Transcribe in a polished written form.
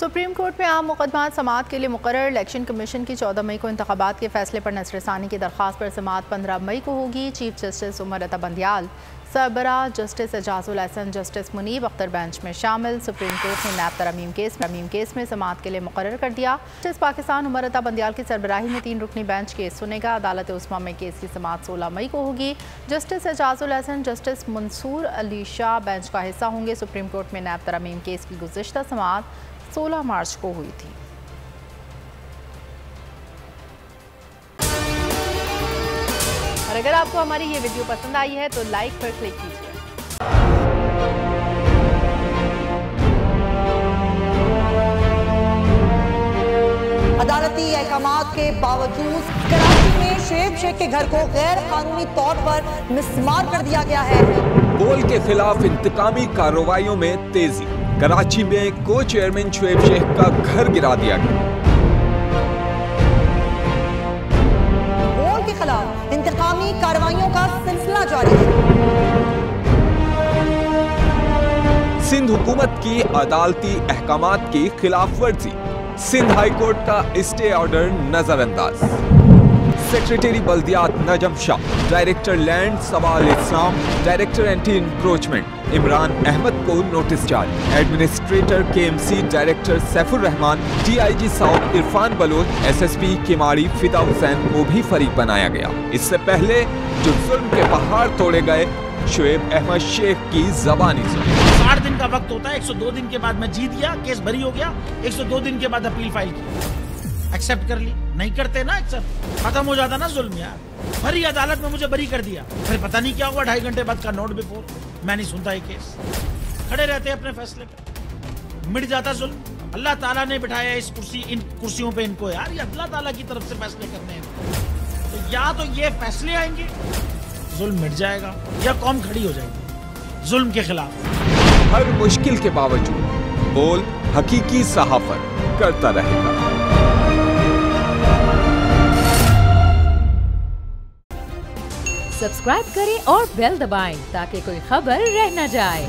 Supreme court में आम मुकदमात समाअत के लिए मुकर्रर इलेक्शन कमीशन की 14 मई को इंतखाबात के फैसले पर नज़रसानी की दरख्वास्त पर समाअत 15 मई को होगी। चीफ जस्टिस उमर अता बंदियाल, सरबरा justice Ijazul Ahsan, justice Munib Akhtar bench में शामिल। सुप्रीम कोर्ट ने नैब तरमीम केस में समाअत के लिए मुकर्रर कर दिया। जस्टिस पाकिस्तान उमर अता बंदियाल की सरबराही में 3 रुकनी बेंच केस सुनेगा। अदालत उस्मा में केस की समाअत 16 मई को होगी। Justice Ijazul Ahsan, justice Mansoor Ali Shah bench का हिस्सा होंगे। सुप्रीम कोर्ट में नैब तरमीम केस की गुज़िश्ता समाअत 16 मार्च को हुई थी। और अगर आपको हमारी ये वीडियो पसंद आई है तो लाइक पर क्लिक कीजिए। अदालती अहकामात के बावजूद कराची में शुएब शेख के घर को गैर कानूनी तौर पर मिसमार कर दिया गया है। बोल के खिलाफ इंतकामी कार्रवाइयों में तेजी। कराची में को चेयरमैन शुएब शेख का घर गिरा दिया गया। बोल के खिलाफ इंतकामी कार्रवाइयों का सिलसिला जारी है। सिंध हुकूमत की अदालती अहकामात की खिलाफ वर्जी। सिंध हाई कोर्ट का स्टे ऑर्डर नजरअंदाज। सेक्रेटरी बल्दियात Najam Shah, director land Sawal Islam, director anti encroachment Imran Ahmed को नोटिस जारी। Administrator KMC director Saifur Rehman, DIG south Irfan Baloch, SSP Keamari Fida Hussain को भी फरीक बनाया गया। इससे पहले जो जुल्म के पहाड़ तोड़े गए, शुएब अहमद शेख की जबानी सुनी। 60 दिन का वक्त होता है, 102 दिन के बाद मैं जीत गया, केस बरी हो गया, 102 दिन के बाद अपील फाइल की, एक्सेप्ट कर ली। नहीं करते ना एक्सेप्ट, खत्म हो जाता ना जुल्म यार। भरी अदालत में मुझे बरी कर दिया, फिर पता नहीं क्या हुआ, 2.5 घंटे बाद का नोट बिफोर, मैं नहीं सुनता ये केस। खड़े रहते अपने फैसले पे, मिट जाता जुल्म। अल्लाह ताला ने बिठाया इस कुर्सी, इन कुर्सियों पे इनको यार, ये अल्लाह ताला की तरफ से फैसले करने हैं। तो या तो ये फैसले आएंगे, जुल्म मिट जाएगा, या कौम खड़ी हो जाएगी जुल्म के खिलाफ। हर मुश्किल के बावजूद बोल हकीकी सहाफत करता रहेगा। सब्सक्राइब करें और बेल दबाएं ताकि कोई खबर रह न जाए।